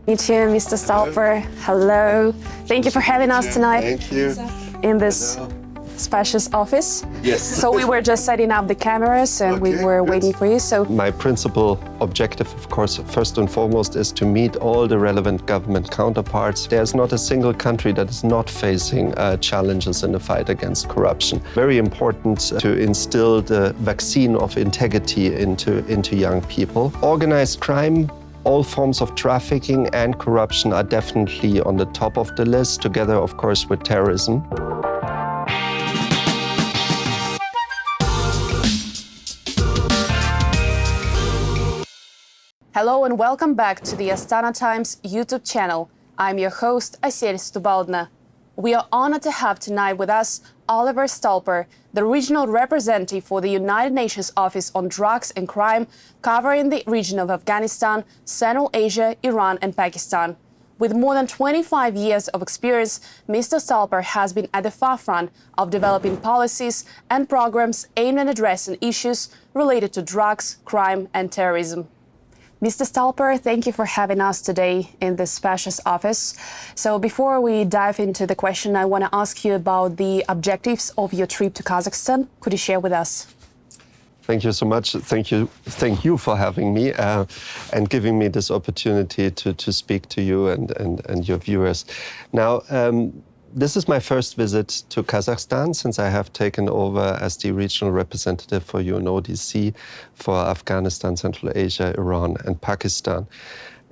Meet you, Mr. Stolpe. Hello. Thank you for having us tonight. Thank you. In this spacious office. Yes. So we were just setting up the cameras and we were waiting for you. So my principal objective, of course, first and foremost, is to meet all the relevant government counterparts. There's not a single country that is not facing challenges in the fight against corruption. Very important to instill the vaccine of integrity into young people. Organized crime, all forms of trafficking and corruption are definitely on the top of the list, together, of course, with terrorism. hello and welcome back to the Astana Times YouTube channel. I'm your host, Astana. We are honored to have tonight with us Oliver Stolpe, the regional representative for the United Nations Office on Drugs and Crime, covering the region of Afghanistan, Central Asia, Iran and Pakistan. With more than 25 years of experience, Mr. Stolpe has been at the forefront of developing policies and programs aimed at addressing issues related to drugs, crime and terrorism. Mr. Stolpe, thank you for having us today in this spacious office. So before we dive into the question, I want to ask you about the objectives of your trip to Kazakhstan. Could you share with us? Thank you so much. Thank you for having me and giving me this opportunity to speak to you and your viewers. Now, this is my first visit to Kazakhstan since I have taken over as the regional representative for UNODC for Afghanistan, Central Asia, Iran and Pakistan.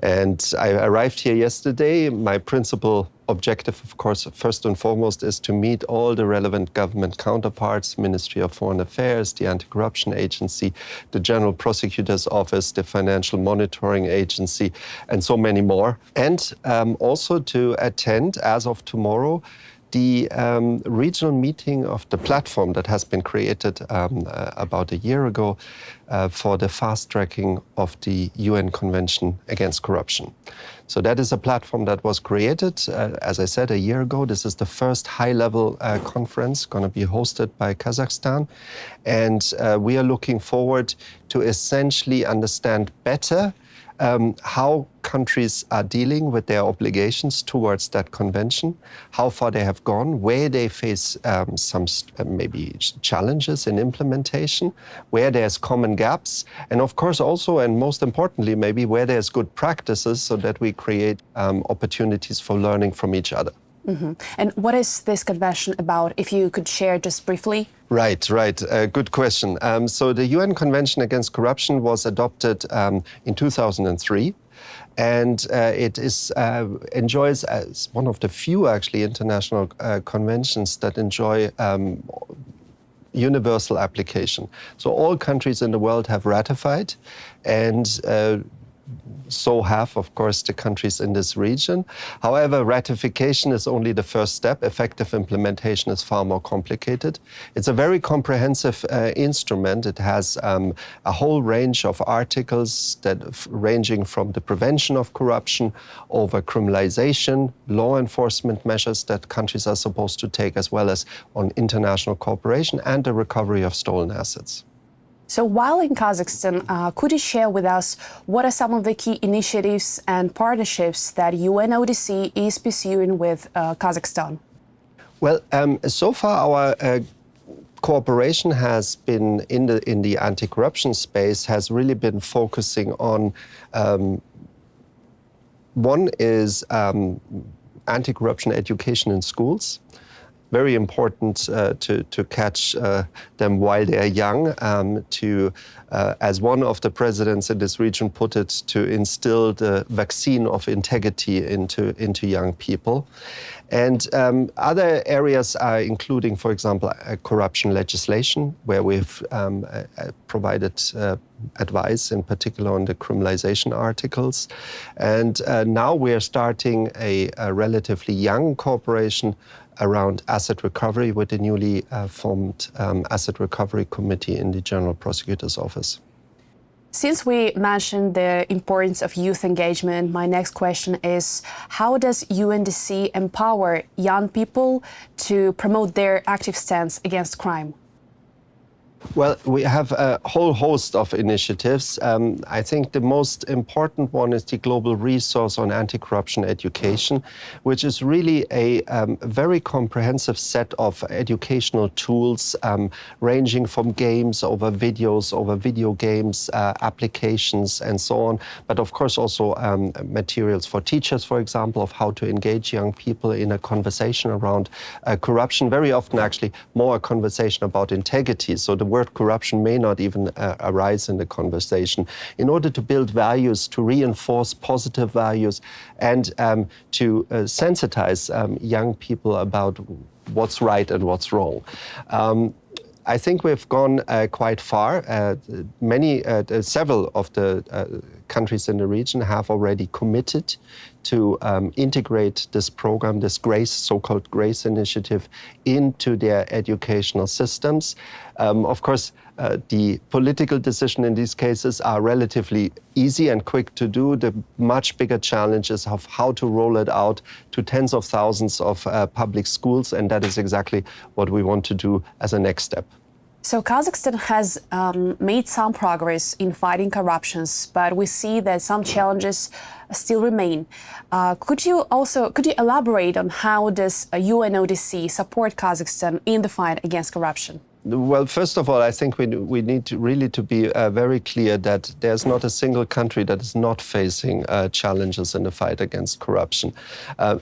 And I arrived here yesterday. My principal objective, of course, first and foremost, is to meet all the relevant government counterparts, Ministry of Foreign Affairs, the Anti-Corruption Agency, the General Prosecutor's Office, the Financial Monitoring Agency, and so many more. And also to attend, as of tomorrow, the regional meeting of the platform that has been created about a year ago for the fast-tracking of the UN Convention Against Corruption. So that is a platform that was created, as I said, a year ago. This is the first high-level conference going to be hosted by Kazakhstan. And we are looking forward to essentially understand better how countries are dealing with their obligations towards that convention, how far they have gone, where they face some maybe challenges in implementation, where there's common gaps, and of course also, and most importantly, maybe where there's good practices so that we create opportunities for learning from each other. Mm-hmm. And what is this convention about, if you could share just briefly? Right. Good question. So the UN Convention Against Corruption was adopted in 2003. And it enjoys, as one of the few actually international conventions that enjoy universal application. So all countries in the world have ratified, and so have, of course, the countries in this region. However, ratification is only the first step. Effective implementation is far more complicated. It's a very comprehensive instrument. It has a whole range of articles that ranging from the prevention of corruption over criminalization, law enforcement measures that countries are supposed to take, as well as on international cooperation and the recovery of stolen assets. So while in Kazakhstan, could you share with us what are some of the key initiatives and partnerships that UNODC is pursuing with Kazakhstan? Well, so far our cooperation has been in the anti-corruption space has really been focusing on one is anti-corruption education in schools. Very important to catch them while they are young, as one of the presidents in this region put it, to instill the vaccine of integrity into young people. And other areas are including, for example, corruption legislation, where we've provided advice, in particular on the criminalization articles. And now we are starting a relatively young cooperation around asset recovery with the newly formed Asset Recovery Committee in the General Prosecutor's Office. Since we mentioned the importance of youth engagement, my next question is, how does UNODC empower young people to promote their active stance against crime? Well, we have a whole host of initiatives. I think the most important one is the Global Resource on Anti-Corruption Education, which is really a very comprehensive set of educational tools ranging from games over videos, over video games, applications, and so on. But of course also materials for teachers, for example, of how to engage young people in a conversation around corruption. Very often actually more a conversation about integrity. So the word corruption may not even arise in the conversation, in order to build values, to reinforce positive values, and to sensitize young people about what's right and what's wrong. I think we've gone quite far. Several of the countries in the region have already committed to integrate this program, this GRACE, so-called GRACE initiative, into their educational systems. Of course, the political decision in these cases are relatively easy and quick to do. The much bigger challenge is of how to roll it out to tens of thousands of public schools, and that is exactly what we want to do as a next step. So Kazakhstan has made some progress in fighting corruptions, but we see that some challenges still remain. Could you elaborate on how does UNODC support Kazakhstan in the fight against corruption? Well, first of all, I think we need to really be very clear that there's not a single country that is not facing challenges in the fight against corruption.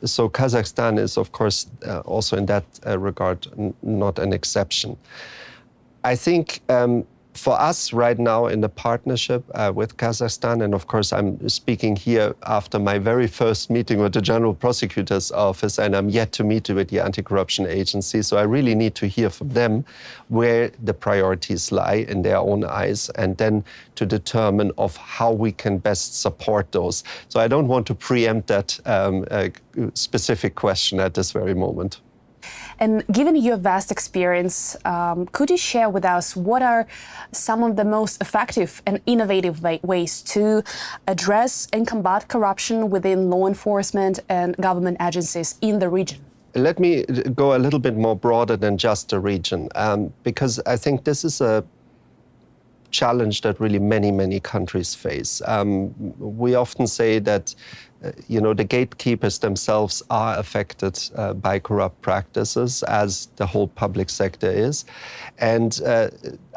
So Kazakhstan is, of course, also in that regard not an exception. I think for us right now in the partnership with Kazakhstan, and of course I'm speaking here after my very first meeting with the General Prosecutor's Office, and I'm yet to meet with the Anti-Corruption Agency, so I really need to hear from them where the priorities lie in their own eyes, and then to determine of how we can best support those. So I don't want to preempt that specific question at this very moment. And given your vast experience, could you share with us what are some of the most effective and innovative ways to address and combat corruption within law enforcement and government agencies in the region? Let me go a little bit more broader than just the region, because I think this is a challenge that really many countries face. We often say that the gatekeepers themselves are affected by corrupt practices, as the whole public sector is. And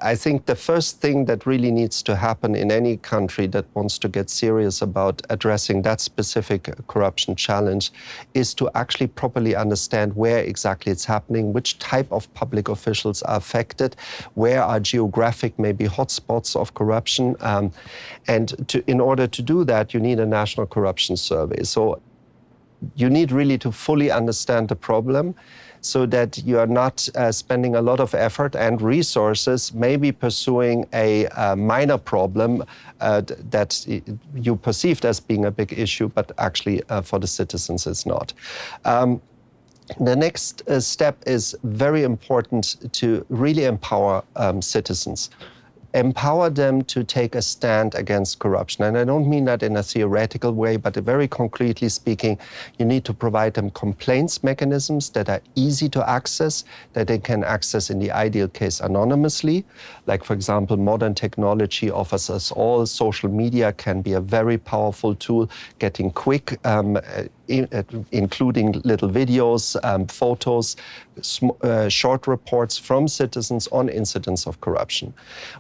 I think the first thing that really needs to happen in any country that wants to get serious about addressing that specific corruption challenge is to actually properly understand where exactly it's happening, which type of public officials are affected, where are geographic maybe hotspots of corruption. In order to do that, you need a national corruption survey. So you need really to fully understand the problem so that you are not spending a lot of effort and resources maybe pursuing a minor problem that you perceived as being a big issue, but actually for the citizens it's not. The next step is very important to really empower citizens. Empower them to take a stand against corruption. And I don't mean that in a theoretical way, but very concretely speaking, you need to provide them complaints mechanisms that are easy to access, that they can access in the ideal case anonymously. Like, for example, modern technology offers us all. Social media can be a very powerful tool, getting quick, including little videos, photos, short reports from citizens on incidents of corruption.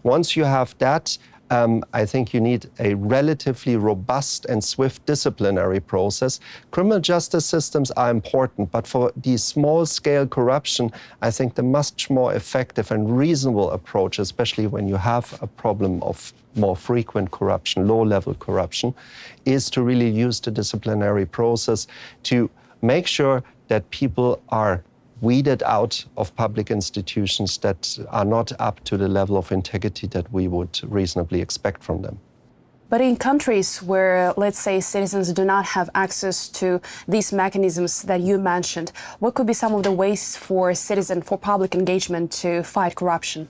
Once you have that, I think you need a relatively robust and swift disciplinary process. Criminal justice systems are important, but for the small-scale corruption, I think the much more effective and reasonable approach, especially when you have a problem of more frequent corruption, low-level corruption, is to really use the disciplinary process to make sure that people are weeded out of public institutions that are not up to the level of integrity that we would reasonably expect from them. But in countries where, let's say, citizens do not have access to these mechanisms that you mentioned, what could be some of the ways for public engagement to fight corruption?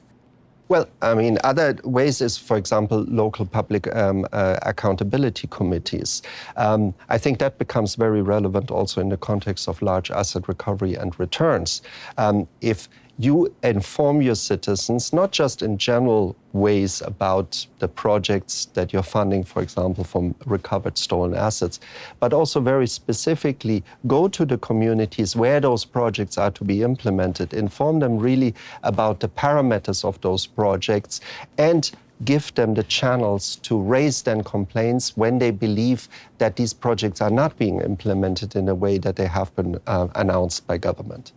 Well, I mean, other ways is, for example, local public accountability committees. I think that becomes very relevant also in the context of large asset recovery and returns. If you inform your citizens, not just in general ways about the projects that you're funding, for example, from recovered stolen assets, but also very specifically go to the communities where those projects are to be implemented, inform them really about the parameters of those projects, and give them the channels to raise then complaints when they believe that these projects are not being implemented in a way that they have been announced by government.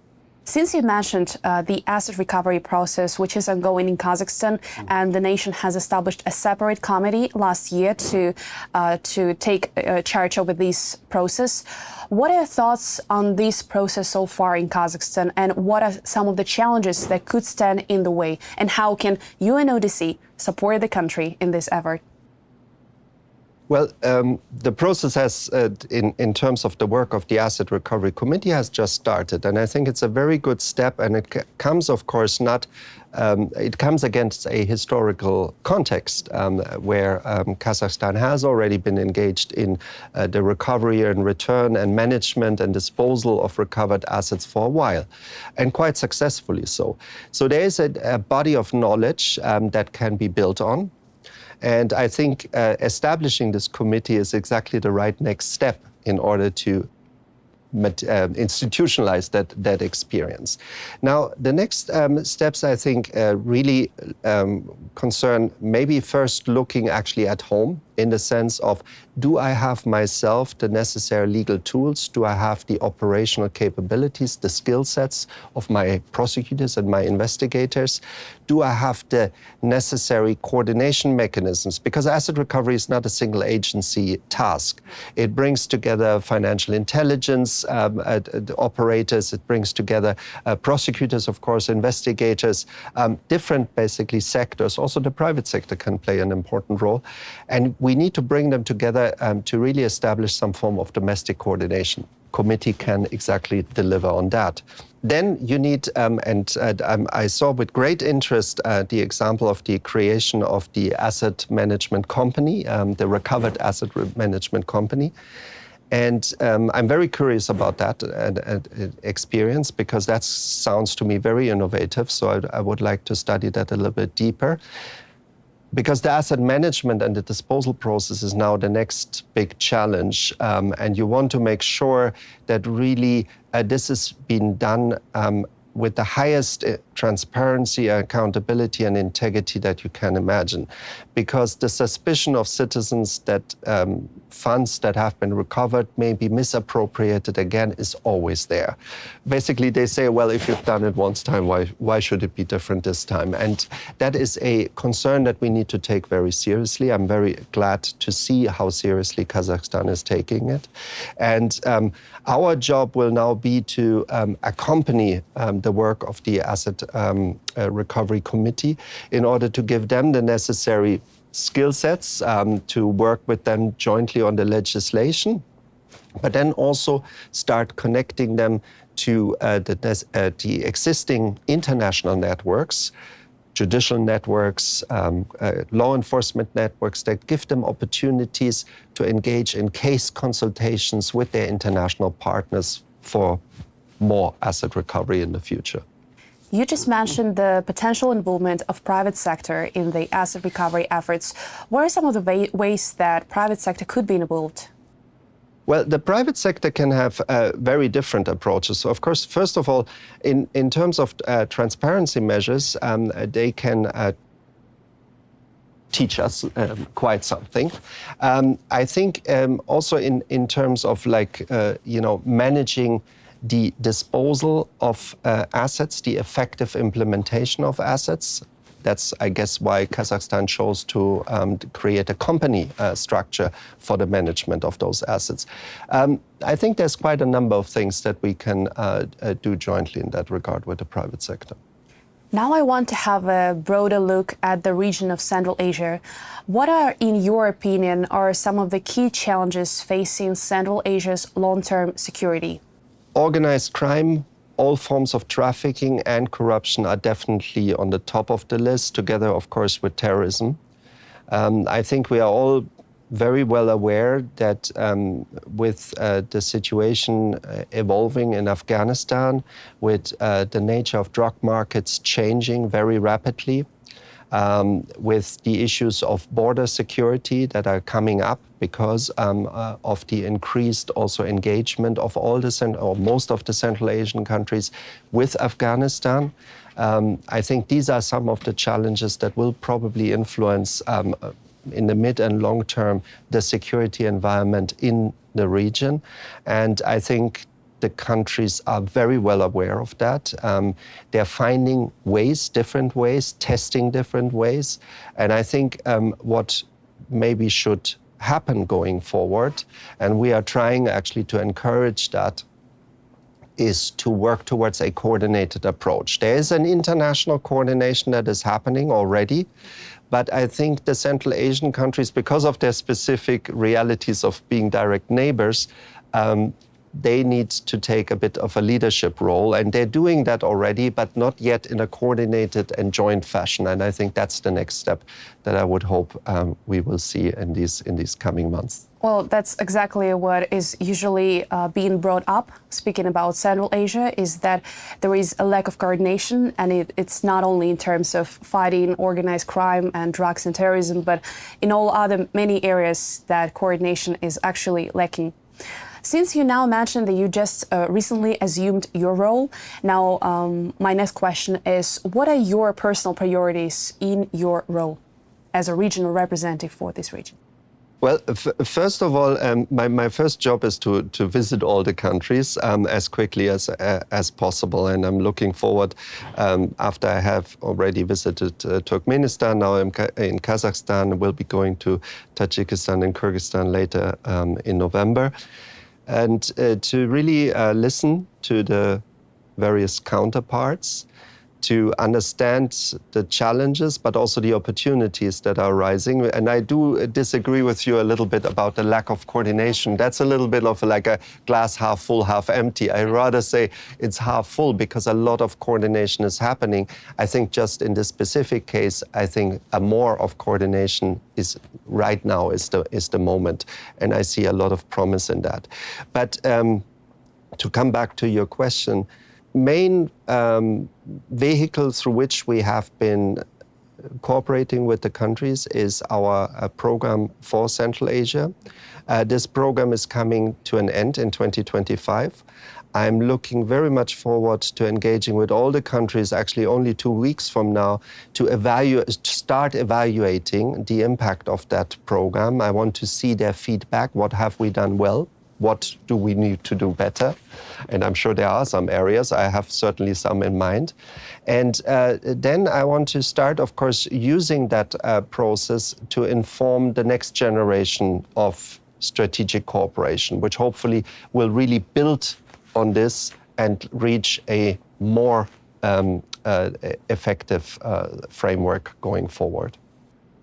Since you mentioned the asset recovery process, which is ongoing in Kazakhstan, and the nation has established a separate committee last year to take charge over this process, what are your thoughts on this process so far in Kazakhstan, and what are some of the challenges that could stand in the way, and how can UNODC support the country in this effort? Well, the process has, in terms of the work of the Asset Recovery Committee, has just started. And I think it's a very good step. And it comes, of course, it comes against a historical context where Kazakhstan has already been engaged in the recovery and return and management and disposal of recovered assets for a while, and quite successfully so. So there is a body of knowledge that can be built on. And I think establishing this committee is exactly the right next step in order to institutionalize that experience. Now, the next steps, I think, really concern maybe first looking actually at home, in the sense of, do I have myself the necessary legal tools? Do I have the operational capabilities, the skill sets of my prosecutors and my investigators? Do I have the necessary coordination mechanisms? Because asset recovery is not a single agency task. It brings together financial intelligence operators, it brings together prosecutors, of course, investigators, different basically sectors. Also the private sector can play an important role. And we need to bring them together to really establish some form of domestic coordination. Committee can exactly deliver on that. Then you need, I saw with great interest the example of the creation of the asset management company, the recovered asset management company. And I'm very curious about that experience, because that sounds to me very innovative. So I would like to study that a little bit deeper. Because the asset management and the disposal process is now the next big challenge. And you want to make sure that really this is being done with the highest transparency, accountability, and integrity that you can imagine. Because the suspicion of citizens that funds that have been recovered may be misappropriated again is always there. Basically, they say, well, if you've done it once time, why should it be different this time? And that is a concern that we need to take very seriously. I'm very glad to see how seriously Kazakhstan is taking it. And our job will now be to accompany the work of the Asset Recovery Committee in order to give them the necessary skill sets to work with them jointly on the legislation, but then also start connecting them to the existing international networks, judicial networks, law enforcement networks that give them opportunities to engage in case consultations with their international partners for more asset recovery in the future. You just mentioned the potential involvement of private sector in the asset recovery efforts. What are some of the ways that private sector could be involved? Well, the private sector can have very different approaches. So, of course, first of all, in terms of transparency measures, they can teach us quite something. I think also in terms of managing the disposal of assets, the effective implementation of assets. That's, I guess, why Kazakhstan chose to create a company structure for the management of those assets. I think there's quite a number of things that we can do jointly in that regard with the private sector. Now I want to have a broader look at the region of Central Asia. What are, in your opinion, are some of the key challenges facing Central Asia's long-term security? Organized crime, all forms of trafficking and corruption are definitely on the top of the list, together, of course, with terrorism. I think we are all very well aware that with the situation evolving in Afghanistan, with the nature of drug markets changing very rapidly, with the issues of border security that are coming up because of the increased also engagement of all the or most of the Central Asian countries with Afghanistan. I think these are some of the challenges that will probably influence in the mid and long term the security environment in the region. And I think the countries are very well aware of that. They're finding ways, different ways, testing different ways. And I think what maybe should happen going forward, and we are trying actually to encourage that, is to work towards a coordinated approach. There is an international coordination that is happening already, but I think the Central Asian countries, because of their specific realities of being direct neighbors, they need to take a bit of a leadership role, and they're doing that already, but not yet in a coordinated and joint fashion. And I think that's the next step that I would hope we will see in these coming months. Well, that's exactly what is usually being brought up, speaking about Central Asia, is that there is a lack of coordination, and it's not only in terms of fighting organized crime and drugs and terrorism, but in all other many areas that coordination is actually lacking. Since you now mentioned that you just recently assumed your role, now my next question is, what are your personal priorities in your role as a regional representative for this region? Well, first of all, my first job is to visit all the countries as quickly as possible. And I'm looking forward, after I have already visited Turkmenistan, now I'm in Kazakhstan, will be going to Tajikistan and Kyrgyzstan later in November. And to really listen to the various counterparts, to understand the challenges, but also the opportunities that are rising. And I do disagree with you a little bit about the lack of coordination. That's a little bit of like a glass half full, half empty. I rather say it's half full because a lot of coordination is happening. I think just in this specific case, I think a more of coordination is right now is the moment. And I see a lot of promise in that. But to come back to your question, main vehicle through which we have been cooperating with the countries is our program for Central Asia. This program is coming to an end in 2025. I'm looking very much forward to engaging with all the countries, actually only 2 weeks from now, to start evaluating the impact of that program. I want to see their feedback. What have we done well? What do we need to do better? And I'm sure there are some areas. I have certainly some in mind. And then I want to start, of course, using that process to inform the next generation of strategic cooperation, which hopefully will really build on this and reach a more effective framework going forward.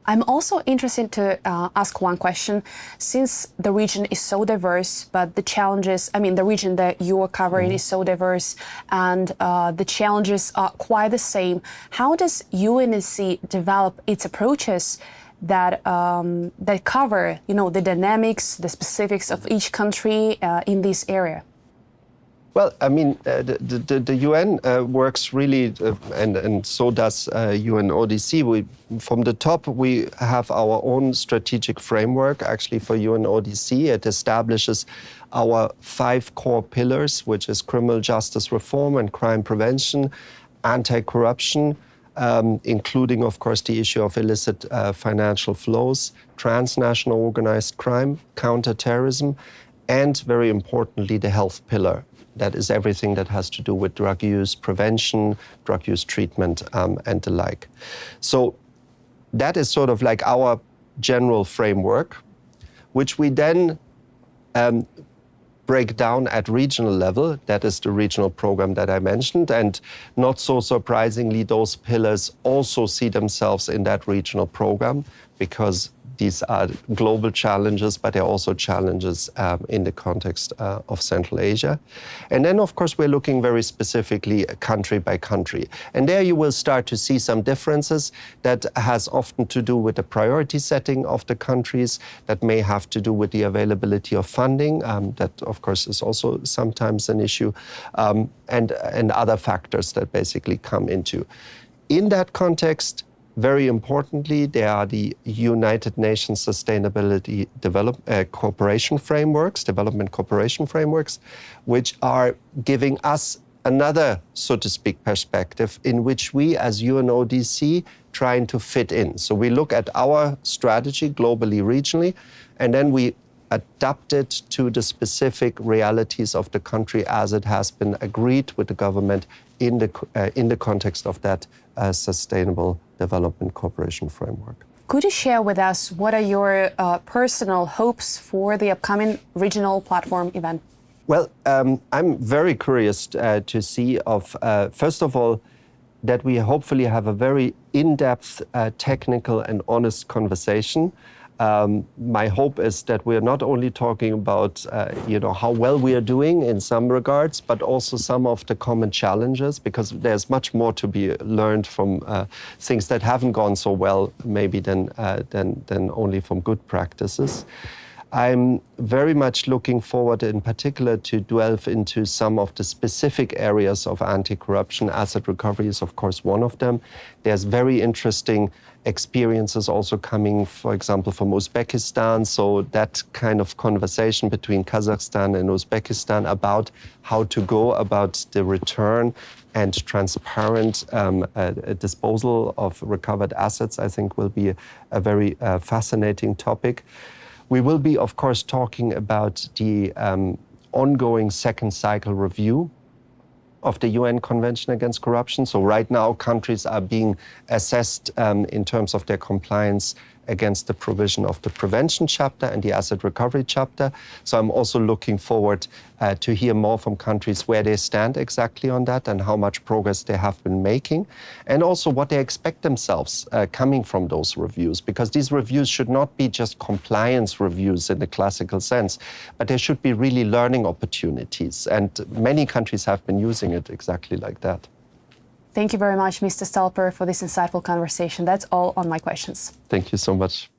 I'm also interested to ask one question. Since the region is so diverse, but the challenges, the region that you are covering is so diverse, and the challenges are quite the same, how does UNODC develop its approaches that cover, the dynamics, the specifics of each country in this area? Well, the UN works really, and so does UNODC. From the top, we have our own strategic framework, actually, for UNODC. It establishes our 5 core pillars, which is criminal justice reform and crime prevention, anti-corruption, including, of course, the issue of illicit financial flows, transnational organized crime, counterterrorism, and, very importantly, the health pillar. That is everything that has to do with drug use prevention, drug use treatment, and the like. So that is sort of like our general framework, which we then break down at regional level. That is the regional program that I mentioned. And not so surprisingly, those pillars also see themselves in that regional program. because these are global challenges, but they're also challenges in the context of Central Asia. And then, of course, we're looking very specifically country by country. And there you will start to see some differences that has often to do with the priority setting of the countries, that may have to do with the availability of funding, that, of course, is also sometimes an issue, and other factors that basically come into. In that context, very importantly, there are the United Nations Sustainability Cooperation Frameworks, Development Cooperation Frameworks, which are giving us another, so to speak, perspective in which we as UNODC trying to fit in. So we look at our strategy globally, regionally, and then we adapt it to the specific realities of the country as it has been agreed with the government in the context of that Sustainable Development Cooperation Framework. Could you share with us what are your personal hopes for the upcoming regional platform event? Well, I'm very curious to see first of all, that we hopefully have a very in-depth, technical and honest conversation. My hope is that we're not only talking about how well we are doing in some regards, but also some of the common challenges, because there's much more to be learned from things that haven't gone so well, maybe than only from good practices. I'm very much looking forward in particular to delve into some of the specific areas of anti-corruption. Asset recovery is, of course, one of them. There's very interesting experiences also coming, for example, from Uzbekistan. So that kind of conversation between Kazakhstan and Uzbekistan about how to go about the return and transparent disposal of recovered assets, I think will be a very fascinating topic. We will be, of course, talking about the ongoing second cycle review of the UN Convention Against Corruption. So right now, countries are being assessed in terms of their compliance against the provision of the prevention chapter and the asset recovery chapter. So I'm also looking forward to hear more from countries where they stand exactly on that and how much progress they have been making, and also what they expect themselves coming from those reviews, because these reviews should not be just compliance reviews in the classical sense, but there should be really learning opportunities. And many countries have been using it exactly like that. Thank you very much, Mr. Stolpe, for this insightful conversation. That's all on my questions. Thank you so much.